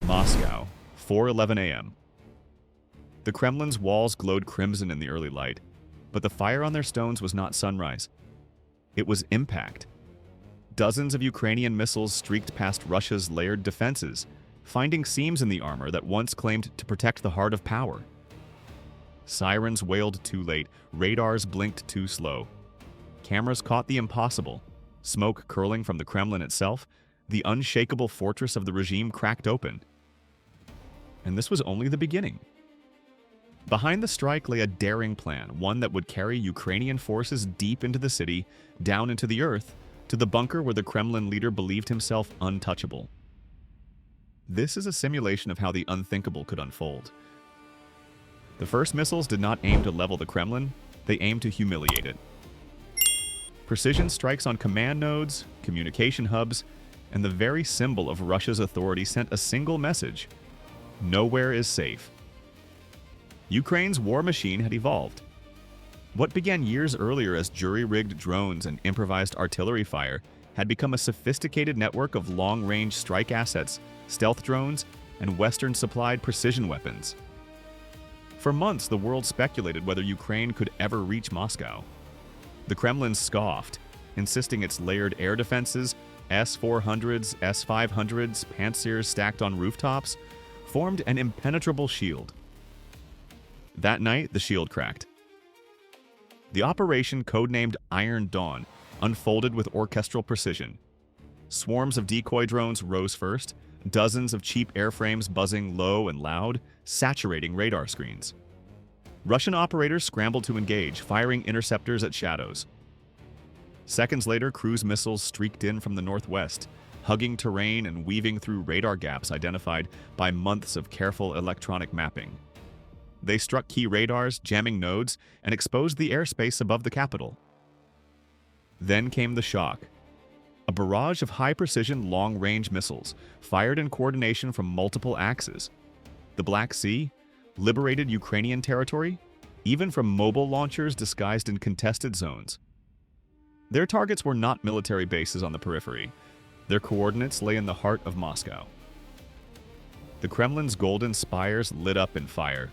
Moscow, 4:11 a.m. The Kremlin's walls glowed crimson in the early light, but the fire on their stones was not sunrise. It was impact. Dozens of Ukrainian missiles streaked past Russia's layered defenses, finding seams in the armor that once claimed to protect the heart of power. Sirens wailed too late, radars blinked too slow. Cameras caught the impossible. Smoke curling from the Kremlin itself, the unshakable fortress of the regime cracked open. And this was only the beginning. Behind the strike lay a daring plan, one that would carry Ukrainian forces deep into the city, down into the earth, to the bunker where the Kremlin leader believed himself untouchable. This is a simulation of how the unthinkable could unfold. The first missiles did not aim to level the Kremlin, they aimed to humiliate it. Precision strikes on command nodes, communication hubs, and the very symbol of Russia's authority sent a single message: nowhere is safe. Ukraine's war machine had evolved. What began years earlier as jury-rigged drones and improvised artillery fire had become a sophisticated network of long-range strike assets, stealth drones, and Western-supplied precision weapons. For months, the world speculated whether Ukraine could ever reach Moscow. The Kremlin scoffed, insisting its layered air defenses, S-400s, S-500s, Pantsers stacked on rooftops, formed an impenetrable shield. That night, the shield cracked. The operation, codenamed Iron Dawn, unfolded with orchestral precision. Swarms of decoy drones rose first, dozens of cheap airframes buzzing low and loud, saturating radar screens. Russian operators scrambled to engage, firing interceptors at shadows. Seconds later, cruise missiles streaked in from the northwest, hugging terrain and weaving through radar gaps identified by months of careful electronic mapping. They struck key radars, jamming nodes, and exposed the airspace above the capital. Then came the shock. A barrage of high-precision, long-range missiles, fired in coordination from multiple axes. The Black Sea, liberated Ukrainian territory, even from mobile launchers disguised in contested zones. Their targets were not military bases on the periphery. Their coordinates lay in the heart of Moscow. The Kremlin's golden spires lit up in fire.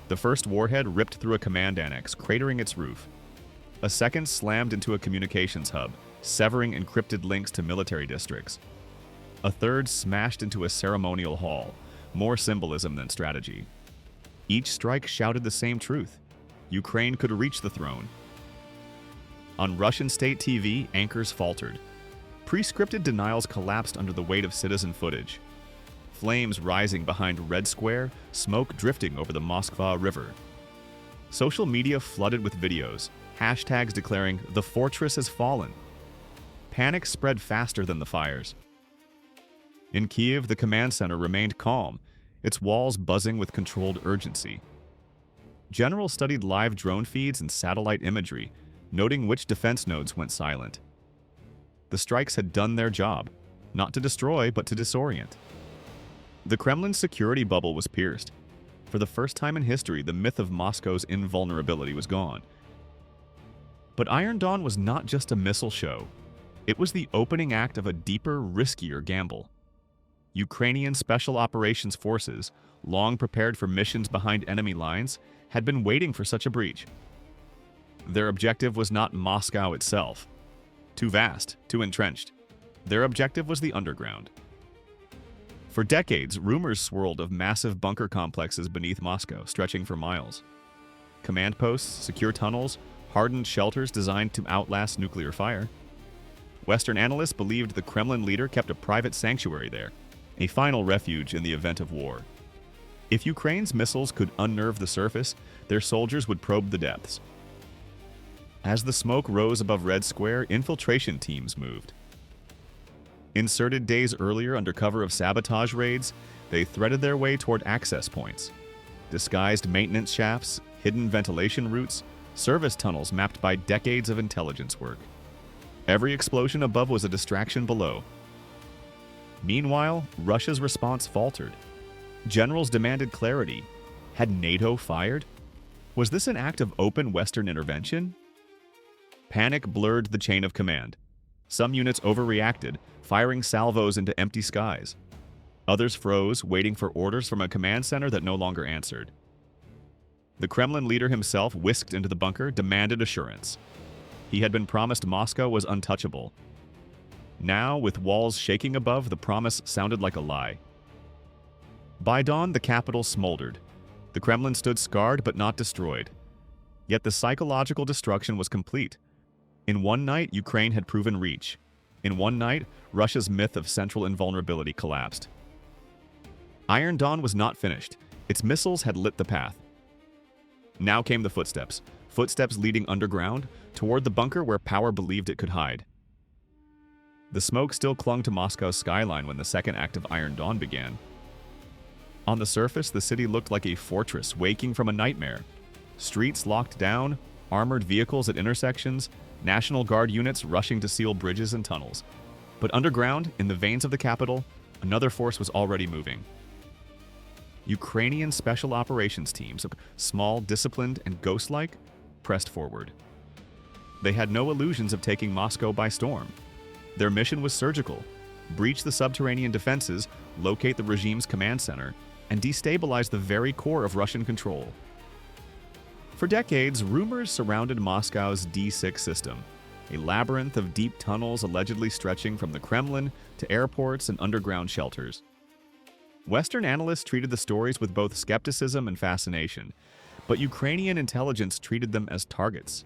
The first warhead ripped through a command annex, cratering its roof. A second slammed into a communications hub, severing encrypted links to military districts. A third smashed into a ceremonial hall, more symbolism than strategy. Each strike shouted the same truth: Ukraine could reach the throne. On Russian state TV, anchors faltered. Pre-scripted denials collapsed under the weight of citizen footage. Flames rising behind Red Square, smoke drifting over the Moskva River. Social media flooded with videos, hashtags declaring, "The fortress has fallen." Panic spread faster than the fires. In Kiev, the command center remained calm, its walls buzzing with controlled urgency. Generals studied live drone feeds and satellite imagery, noting which defense nodes went silent. The strikes had done their job, not to destroy, but to disorient. The Kremlin's security bubble was pierced. For the first time in history, the myth of Moscow's invulnerability was gone. But Iron Dawn was not just a missile show. It was the opening act of a deeper, riskier gamble. Ukrainian Special Operations Forces, long prepared for missions behind enemy lines, had been waiting for such a breach. Their objective was not Moscow itself. Too vast, too entrenched. Their objective was the underground. For decades, rumors swirled of massive bunker complexes beneath Moscow, stretching for miles. Command posts, secure tunnels, hardened shelters designed to outlast nuclear fire. Western analysts believed the Kremlin leader kept a private sanctuary there, a final refuge in the event of war. If Ukraine's missiles could unnerve the surface, their soldiers would probe the depths. As the smoke rose above Red Square, infiltration teams moved. Inserted days earlier under cover of sabotage raids, they threaded their way toward access points. Disguised maintenance shafts, hidden ventilation routes, service tunnels mapped by decades of intelligence work. Every explosion above was a distraction below. Meanwhile, Russia's response faltered. Generals demanded clarity. Had NATO fired? Was this an act of open Western intervention? Panic blurred the chain of command. Some units overreacted, firing salvos into empty skies. Others froze, waiting for orders from a command center that no longer answered. The Kremlin leader himself whisked into the bunker, demanded assurance. He had been promised Moscow was untouchable. Now, with walls shaking above, the promise sounded like a lie. By dawn, the capital smoldered. The Kremlin stood scarred but not destroyed. Yet the psychological destruction was complete. In one night, Ukraine had proven reach. In one night, Russia's myth of central invulnerability collapsed. Iron Dawn was not finished. Its missiles had lit the path. Now came the footsteps. Footsteps leading underground, toward the bunker where power believed it could hide. The smoke still clung to Moscow's skyline when the second act of Iron Dawn began. On the surface, the city looked like a fortress waking from a nightmare. Streets locked down, armored vehicles at intersections, National Guard units rushing to seal bridges and tunnels. But underground, in the veins of the capital, another force was already moving. Ukrainian special operations teams, small, disciplined, and ghost-like, pressed forward. They had no illusions of taking Moscow by storm. Their mission was surgical: breach the subterranean defenses, locate the regime's command center, and destabilize the very core of Russian control. For decades, rumors surrounded Moscow's D6 system, a labyrinth of deep tunnels allegedly stretching from the Kremlin to airports and underground shelters. Western analysts treated the stories with both skepticism and fascination, but Ukrainian intelligence treated them as targets.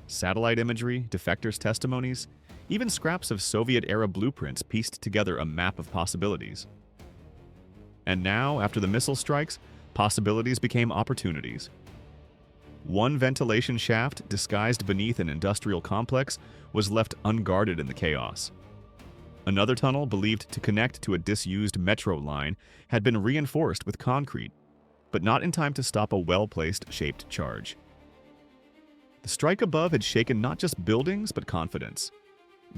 Satellite imagery, defectors' testimonies, even scraps of Soviet-era blueprints pieced together a map of possibilities. And now, after the missile strikes, possibilities became opportunities. One ventilation shaft, disguised beneath an industrial complex, was left unguarded in the chaos. Another tunnel, believed to connect to a disused metro line, had been reinforced with concrete, but not in time to stop a well-placed, shaped charge. The strike above had shaken not just buildings, but confidence.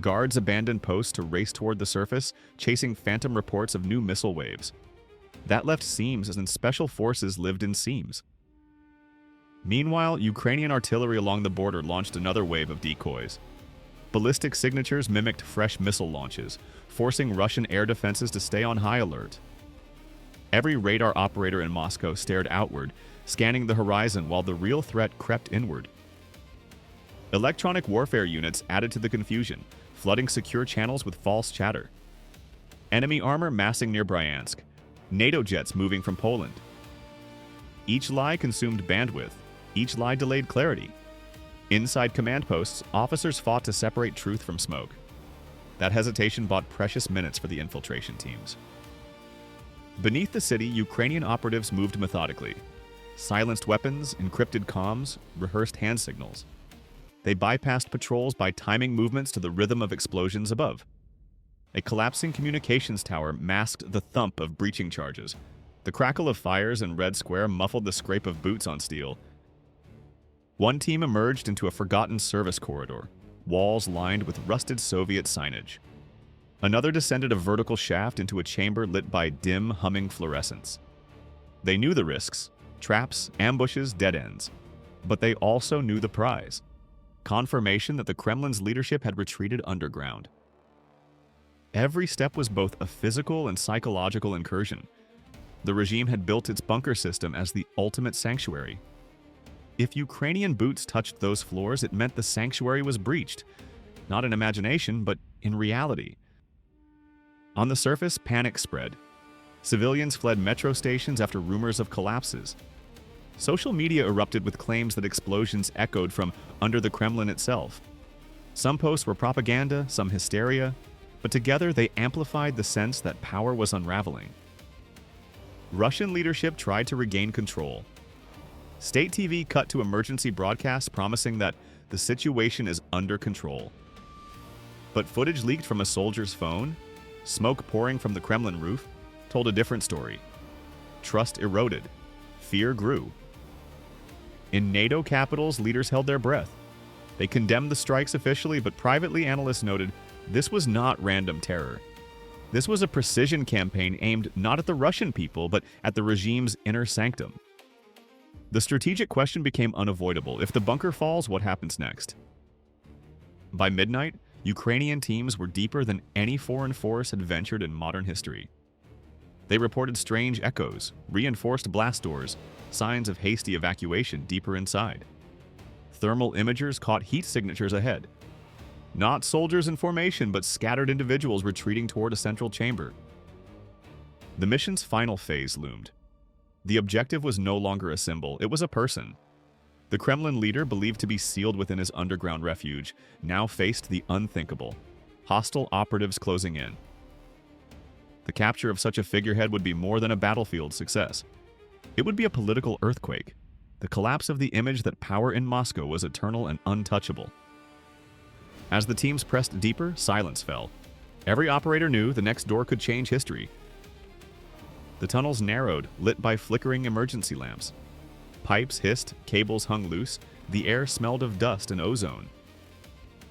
Guards abandoned posts to race toward the surface, chasing phantom reports of new missile waves. That left seams, as in special forces lived in seams. Meanwhile, Ukrainian artillery along the border launched another wave of decoys. Ballistic signatures mimicked fresh missile launches, forcing Russian air defenses to stay on high alert. Every radar operator in Moscow stared outward, scanning the horizon while the real threat crept inward. Electronic warfare units added to the confusion, flooding secure channels with false chatter. Enemy armor massing near Bryansk, NATO jets moving from Poland. Each lie consumed bandwidth, each lie delayed clarity. Inside command posts, officers fought to separate truth from smoke. That hesitation bought precious minutes for the infiltration teams. Beneath the city, Ukrainian operatives moved methodically. Silenced weapons, encrypted comms, rehearsed hand signals. They bypassed patrols by timing movements to the rhythm of explosions above. A collapsing communications tower masked the thump of breaching charges. The crackle of fires in Red Square muffled the scrape of boots on steel. One team emerged into a forgotten service corridor, walls lined with rusted Soviet signage. Another descended a vertical shaft into a chamber lit by dim, humming fluorescence. They knew the risks: traps, ambushes, dead ends. But they also knew the prize: confirmation that the Kremlin's leadership had retreated underground. Every step was both a physical and psychological incursion. The regime had built its bunker system as the ultimate sanctuary. If Ukrainian boots touched those floors, it meant the sanctuary was breached, not in imagination, but in reality. On the surface, panic spread. Civilians fled metro stations after rumors of collapses. Social media erupted with claims that explosions echoed from under the Kremlin itself. Some posts were propaganda, some hysteria, but together they amplified the sense that power was unraveling. Russian leadership tried to regain control. State TV cut to emergency broadcasts promising that the situation is under control. But footage leaked from a soldier's phone, smoke pouring from the Kremlin roof, told a different story. Trust eroded. Fear grew. In NATO capitals, leaders held their breath. They condemned the strikes officially, but privately analysts noted this was not random terror. This was a precision campaign aimed not at the Russian people, but at the regime's inner sanctum. The strategic question became unavoidable. If the bunker falls, what happens next? By midnight, Ukrainian teams were deeper than any foreign force had ventured in modern history. They reported strange echoes, reinforced blast doors, signs of hasty evacuation deeper inside. Thermal imagers caught heat signatures ahead. Not soldiers in formation, but scattered individuals retreating toward a central chamber. The mission's final phase loomed. The objective was no longer a symbol, it was a person. The Kremlin leader, believed to be sealed within his underground refuge, now faced the unthinkable: hostile operatives closing in. The capture of such a figurehead would be more than a battlefield success. It would be a political earthquake, the collapse of the image that power in Moscow was eternal and untouchable. As the teams pressed deeper, silence fell. Every operator knew the next door could change history. The tunnels narrowed, lit by flickering emergency lamps. Pipes hissed, cables hung loose, the air smelled of dust and ozone.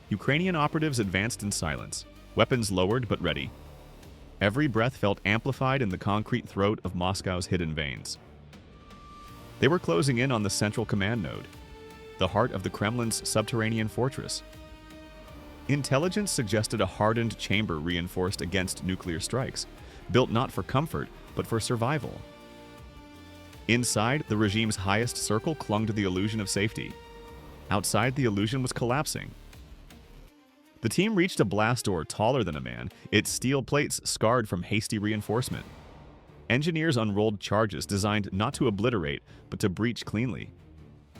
Ukrainian operatives advanced in silence, weapons lowered but ready. Every breath felt amplified in the concrete throat of Moscow's hidden veins. They were closing in on the central command node, the heart of the Kremlin's subterranean fortress. Intelligence suggested a hardened chamber reinforced against nuclear strikes, built not for comfort, but for survival. Inside, the regime's highest circle clung to the illusion of safety. Outside, the illusion was collapsing. The team reached a blast door taller than a man, its steel plates scarred from hasty reinforcement. Engineers unrolled charges designed not to obliterate, but to breach cleanly.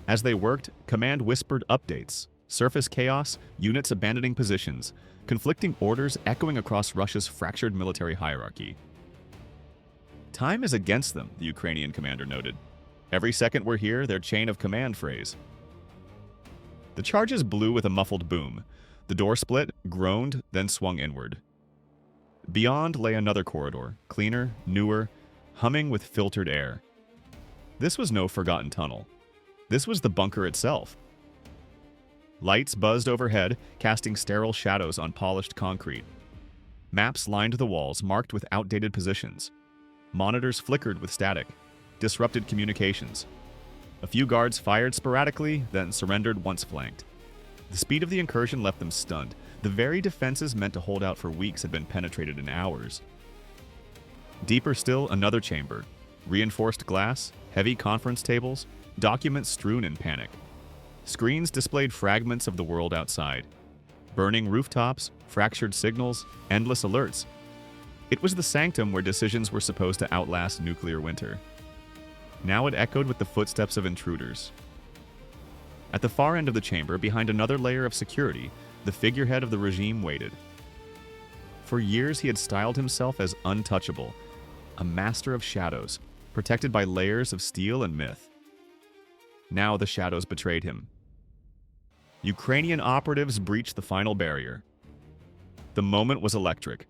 As they worked, command whispered updates, surface chaos, units abandoning positions, conflicting orders echoing across Russia's fractured military hierarchy. Time is against them, the Ukrainian commander noted. Every second we're here, their chain of command phrase. The charges blew with a muffled boom. The door split, groaned, then swung inward. Beyond lay another corridor, cleaner, newer, humming with filtered air. This was no forgotten tunnel. This was the bunker itself. Lights buzzed overhead, casting sterile shadows on polished concrete. Maps lined the walls, marked with outdated positions. Monitors flickered with static, disrupted communications. A few guards fired sporadically, then surrendered once flanked. The speed of the incursion left them stunned. The very defenses meant to hold out for weeks had been penetrated in hours. Deeper still, another chamber. Reinforced glass, heavy conference tables, documents strewn in panic. Screens displayed fragments of the world outside. Burning rooftops, fractured signals, endless alerts. It was the sanctum where decisions were supposed to outlast nuclear winter. Now it echoed with the footsteps of intruders. At the far end of the chamber, behind another layer of security, the figurehead of the regime waited. For years he had styled himself as untouchable, a master of shadows, protected by layers of steel and myth. Now the shadows betrayed him. Ukrainian operatives breached the final barrier. The moment was electric.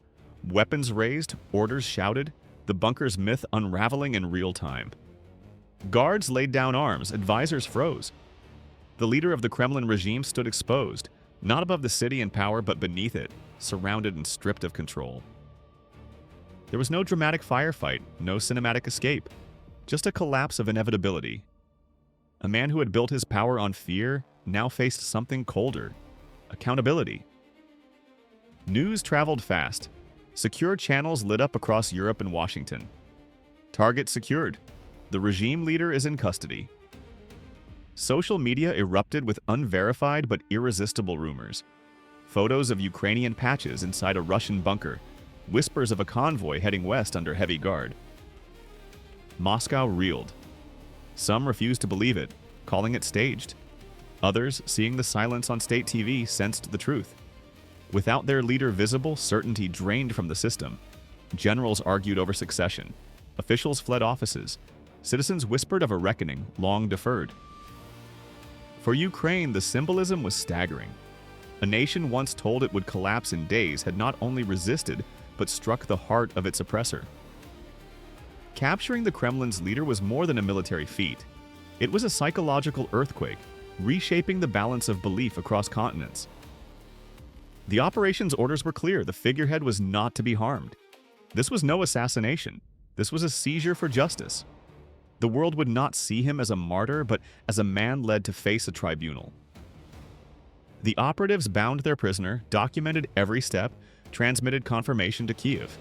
Weapons raised, orders shouted, the bunker's myth unraveling in real time. Guards laid down arms, advisors froze. The leader of the Kremlin regime stood exposed, not above the city and power, but beneath it, surrounded and stripped of control. There was no dramatic firefight, no cinematic escape, just a collapse of inevitability. A man who had built his power on fear now faced something colder: accountability. News traveled fast. Secure channels lit up across Europe and Washington. Target secured. The regime leader is in custody. Social media erupted with unverified but irresistible rumors. Photos of Ukrainian patches inside a Russian bunker. Whispers of a convoy heading west under heavy guard. Moscow reeled. Some refused to believe it, calling it staged. Others, seeing the silence on state TV, sensed the truth. Without their leader visible, certainty drained from the system. Generals argued over succession. Officials fled offices. Citizens whispered of a reckoning long deferred. For Ukraine, the symbolism was staggering. A nation once told it would collapse in days had not only resisted, but struck the heart of its oppressor. Capturing the Kremlin's leader was more than a military feat. It was a psychological earthquake, reshaping the balance of belief across continents. The operation's orders were clear: the figurehead was not to be harmed. This was no assassination. This was a seizure for justice. The world would not see him as a martyr, but as a man led to face a tribunal. The operatives bound their prisoner, documented every step, transmitted confirmation to Kiev.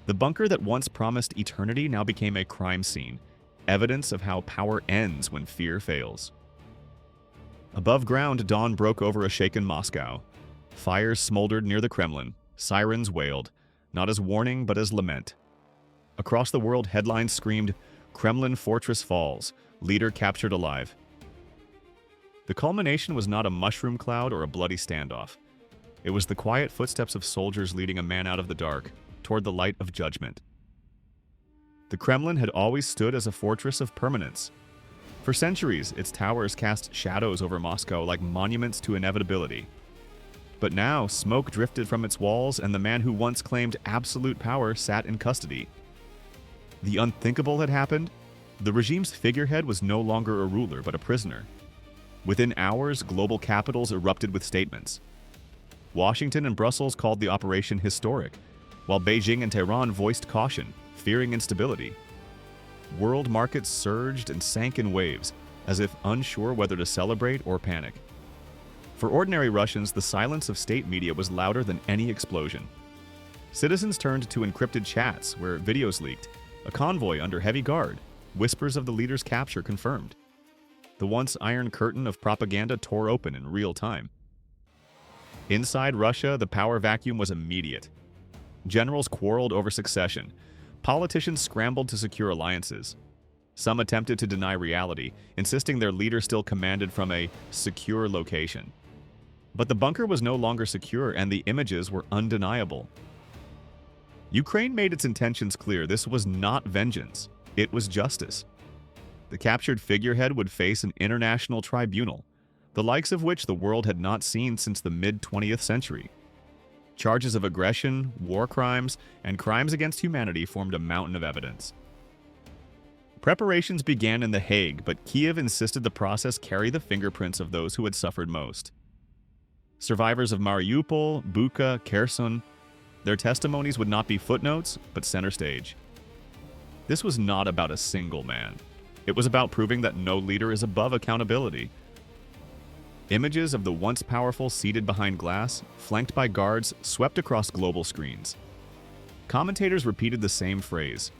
The bunker that once promised eternity now became a crime scene, evidence of how power ends when fear fails. Above ground, dawn broke over a shaken Moscow. Fires smoldered near the Kremlin, sirens wailed, not as warning but as lament. Across the world, headlines screamed, "Kremlin fortress falls, leader captured alive." The culmination was not a mushroom cloud or a bloody standoff. It was the quiet footsteps of soldiers leading a man out of the dark, toward the light of judgment. The Kremlin had always stood as a fortress of permanence. For centuries, its towers cast shadows over Moscow like monuments to inevitability. But now, smoke drifted from its walls, and the man who once claimed absolute power sat in custody. The unthinkable had happened. The regime's figurehead was no longer a ruler, but a prisoner. Within hours, global capitals erupted with statements. Washington and Brussels called the operation historic, while Beijing and Tehran voiced caution, fearing instability. World markets surged and sank in waves, as if unsure whether to celebrate or panic. For ordinary Russians, the silence of state media was louder than any explosion. Citizens turned to encrypted chats where videos leaked, a convoy under heavy guard, whispers of the leader's capture confirmed. The once iron curtain of propaganda tore open in real time. Inside Russia, the power vacuum was immediate. Generals quarreled over succession. Politicians scrambled to secure alliances. Some attempted to deny reality, insisting their leader still commanded from a secure location. But the bunker was no longer secure, and the images were undeniable. Ukraine made its intentions clear. This was not vengeance. It was justice. The captured figurehead would face an international tribunal, the likes of which the world had not seen since the mid-20th century. Charges of aggression, war crimes, and crimes against humanity formed a mountain of evidence. Preparations began in The Hague, but Kiev insisted the process carry the fingerprints of those who had suffered most. Survivors of Mariupol, Bucha, Kherson, their testimonies would not be footnotes, but center stage. This was not about a single man. It was about proving that no leader is above accountability. Images of the once powerful seated behind glass, flanked by guards, swept across global screens. Commentators repeated the same phrase,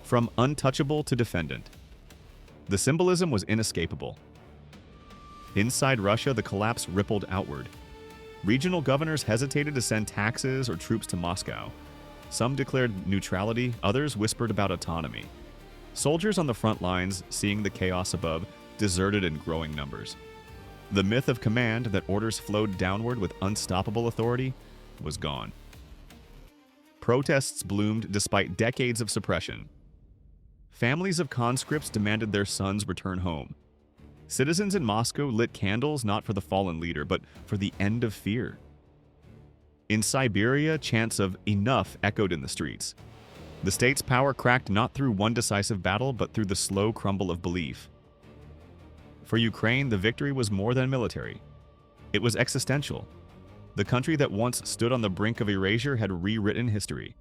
from untouchable to defendant. The symbolism was inescapable. Inside Russia, the collapse rippled outward. Regional governors hesitated to send taxes or troops to Moscow. Some declared neutrality, others whispered about autonomy. Soldiers on the front lines, seeing the chaos above, deserted in growing numbers. The myth of command that orders flowed downward with unstoppable authority was gone. Protests bloomed despite decades of suppression. Families of conscripts demanded their sons return home. Citizens in Moscow lit candles not for the fallen leader, but for the end of fear. In Siberia, chants of "enough" echoed in the streets. The state's power cracked not through one decisive battle, but through the slow crumble of belief. For Ukraine, the victory was more than military. It was existential. The country that once stood on the brink of erasure had rewritten history.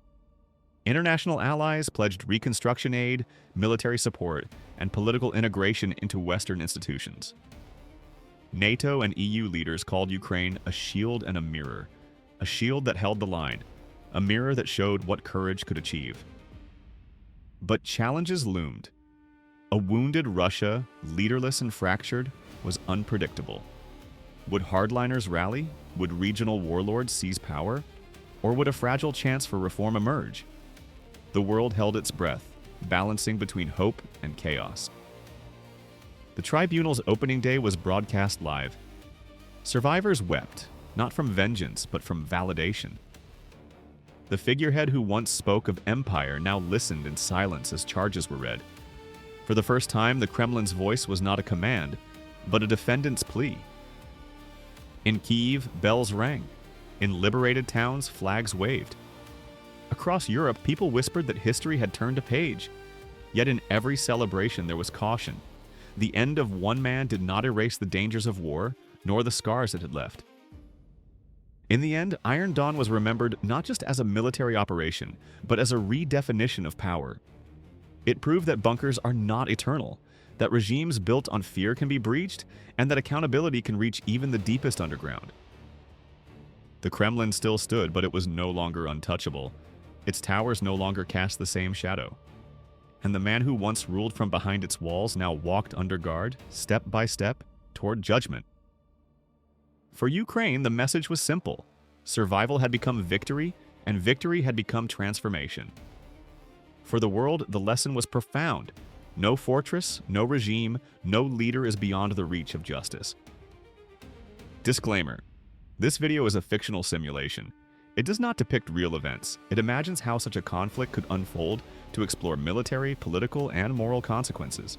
International allies pledged reconstruction aid, military support, and political integration into Western institutions. NATO and EU leaders called Ukraine a shield and a mirror, a shield that held the line, a mirror that showed what courage could achieve. But challenges loomed. A wounded Russia, leaderless and fractured, was unpredictable. Would hardliners rally? Would regional warlords seize power? Or would a fragile chance for reform emerge? The world held its breath, balancing between hope and chaos. The tribunal's opening day was broadcast live. Survivors wept, not from vengeance, but from validation. The figurehead who once spoke of empire now listened in silence as charges were read. For the first time, the Kremlin's voice was not a command, but a defendant's plea. In Kyiv, bells rang. In liberated towns, flags waved. Across Europe, people whispered that history had turned a page. Yet in every celebration, there was caution. The end of one man did not erase the dangers of war, nor the scars it had left. In the end, Iron Dawn was remembered not just as a military operation, but as a redefinition of power. It proved that bunkers are not eternal, that regimes built on fear can be breached, and that accountability can reach even the deepest underground. The Kremlin still stood, but it was no longer untouchable. its towers no longer cast the same shadow. And the man who once ruled from behind its walls now walked under guard, step by step, toward judgment. For Ukraine, the message was simple. Survival had become victory, and victory had become transformation. For the world, the lesson was profound. No fortress, no regime, no leader is beyond the reach of justice. Disclaimer: this video is a fictional simulation. It does not depict real events. It imagines how such a conflict could unfold to explore military, political, and moral consequences.